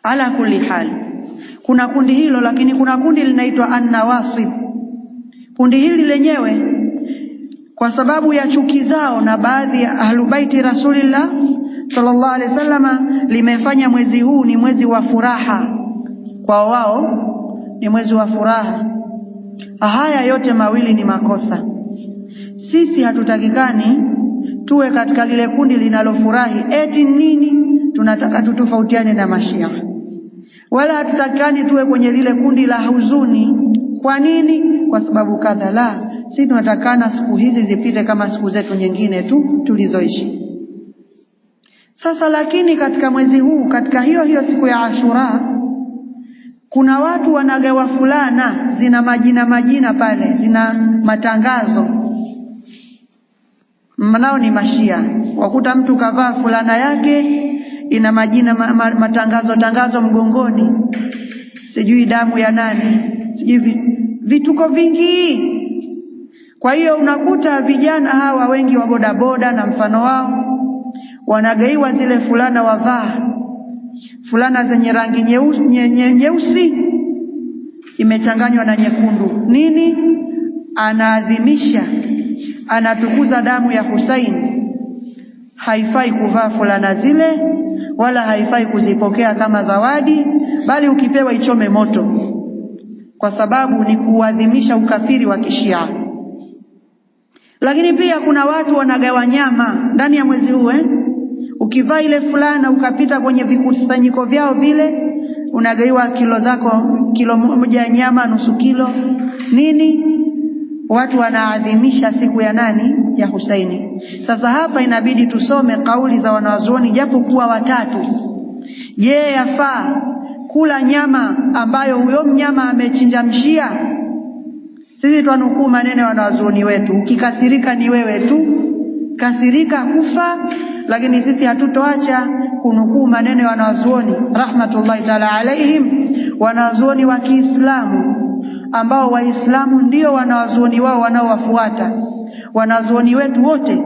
Ala kulli hali, kuna kundi hilo, lakini kuna kundi linaitwa an-nawasib. Kundi hili lenyewe kwa sababu ya chuki zao na baadhi ya ahlubaiti Rasulillah sallallahu alaihi wasallama, limefanya mwezi huu ni mwezi wa furaha kwa wao, ni mwezi wa furaha. Haya yote mawili ni makosa. Sisi hatutakikani tuwe katika lile kundi linalofurahi eti nini, tunataka tutofautiane na Mashia. Wala hatutakikani tuwe kwenye lile kundi la huzuni. Kwa nini? Kwa sababu kadha. La, sisi tunatakana siku hizi zipite kama siku zetu nyingine tu tulizoishi. Sasa lakini katika mwezi huu, katika hiyo siku ya Ashura, kuna watu wanagawa fulana zina majina pale, zina matangazo. Mnao ni Mashia. Wakuta mtu kavaa fulana yake ina majina matangazo mgongoni, sijui damu ya nani, sijui vituko vingi. Kwa hiyo unakuta vijana hawa wengi wa bodaboda na mfano wao wanagaiwa zile fulana, wavaa fulana zenye rangi nyeusi imechanganywa na nyekundu. Nini? Anaadhimisha, anatukuza damu ya Hussein. Haifai kuvaa fulana zile, wala haifai kuzipokea kama zawadi, bali ukipewa ichome moto, kwa sababu ni kuadhimisha ukafiri wa Kishia. Lakini pia kuna watu wanagawa nyama ndani ya mwezi huu. Ukivaa ile fulana ukapita kwenye vikusanyiko vyao vile, unagaiwa kilo moja ya nyama, nusu kilo. Nini? Watu wanaadhimisha siku ya nani? Ya Husaini. Sasa hapa inabidi tusome kauli za wanazuoni japo kuwa watatu. Je, yafaa kula nyama ambayo huyo mnyama amechinja Mshia? Sisi twanukuu maneno ya wanazuoni wetu. Ukikasirika ni wewe tu, kasirika kufa, lakini sisi hatutoacha kunukuu maneno ya wanazuoni rahmatullahi ta'ala alaihim, wanazuoni wa Kiislamu ambao Waislamu ndio wanazuoni wao wanaowafuata. Wanazuoni wetu wote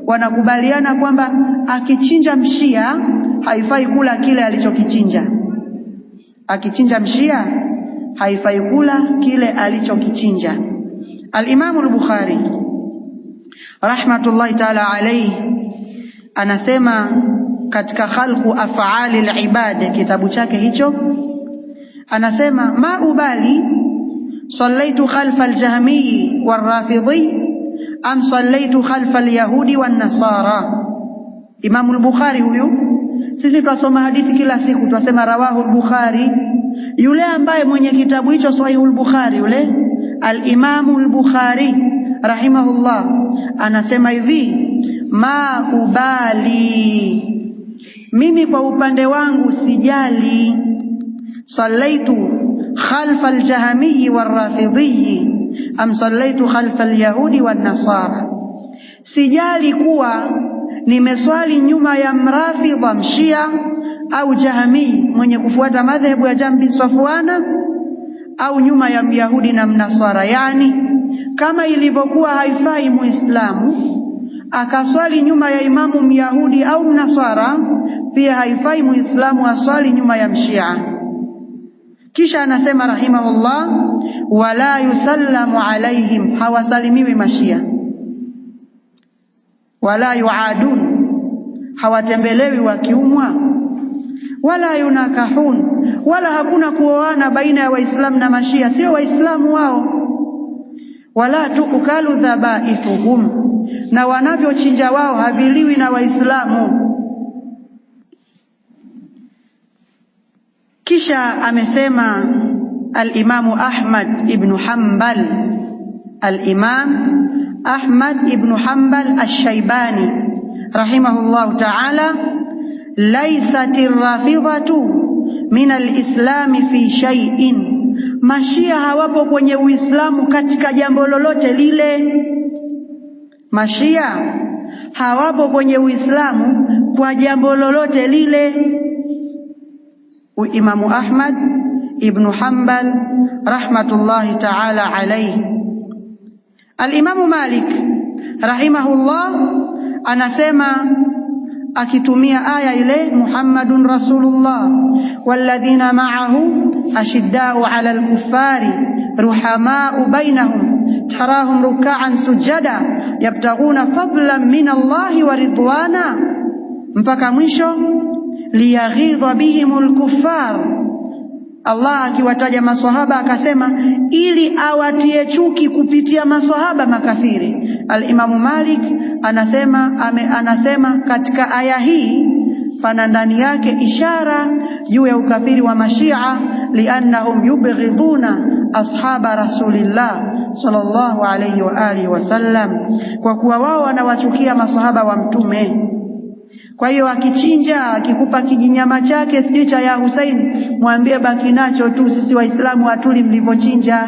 wanakubaliana kwamba akichinja Mshia haifai kula kile alichokichinja. Akichinja Mshia haifai kula kile alichokichinja. Al-Imam al-Bukhari rahmatullahi ta'ala alayhi anasema katika khalqu af'ali al-ibad, kitabu chake hicho, anasema ma ubali sallaitu khalfa al-jahmi war-rafidhi am sallaitu khalfa al-yahudi wan-nasara. Imam al-Bukhari huyu, sisi twasoma hadithi kila siku, twasema rawahu al-Bukhari. Yule ambaye mwenye kitabu hicho Sahihul Bukhari, yule al-Imam al-Bukhari rahimahullah, anasema hivi, ma ubali, mimi kwa upande wangu sijali, sallaitu khalfa al-jahmi war-rafidhi am sallaitu khalfa al-yahudi wan-nasara. Sijali kuwa nimeswali nyuma ya mrafidha Mshia au Jahmi mwenye kufuata madhehebu ya Jahm bin Safwana, au nyuma ya Myahudi na Mnaswara. Yani kama ilivyokuwa haifai Muislamu akaswali nyuma ya imamu Myahudi au Mnaswara, pia haifai Muislamu aswali nyuma ya Mshia. Kisha anasema rahimahullah, wala yusallamu alaihim, hawasalimiwi Mashia, wala yuadun, hawatembelewi wakiumwa, wala yunakahun, wala hakuna kuoana baina ya Waislamu na Mashia, sio Waislamu wao. Wala tuukalu dhabaifuhum, na wanavyochinja wao haviliwi na Waislamu. Kisha amesema al-Imamu Ahmad ibn Hanbal, al-Imam Ahmad ibn Hanbal ash-Shaybani rahimahullah ta'ala, laisatir rafidhatu min al-islami fi shay'in, Mashia hawapo kwenye Uislamu katika jambo lolote lile. Mashia hawapo kwenye Uislamu kwa jambo lolote lile. Imamu Ahmad ibn Hanbal rahmatullahi ta'ala alayhi. Al-Imamu Malik rahimahullah anasema akitumia aya ile Muhammadun Rasulullah walladhina ma'ahu ashidda'u 'alal kuffari ruhama'u bainahum tarahum ruk'an sujada yabtaghuna fadlan min Allahi wa ridwana mpaka mwisho liyaghidha bihimul kuffar. Allah akiwataja maswahaba akasema ili awatie chuki kupitia maswahaba makafiri. Al-Imam Malik anasema katika aya hii pana ndani yake ishara juu ya ukafiri wa Mashia, liannahum yubghiduna ashaba Rasulillah sallallahu alayhi wa alihi wasallam, kwa kuwa wao wanawachukia maswahaba wa mtume. Kwa hiyo akichinja, akikupa kijinyama chake sijui cha ya Hussein, mwambie baki nacho tu, sisi Waislamu hatuli mlivochinja.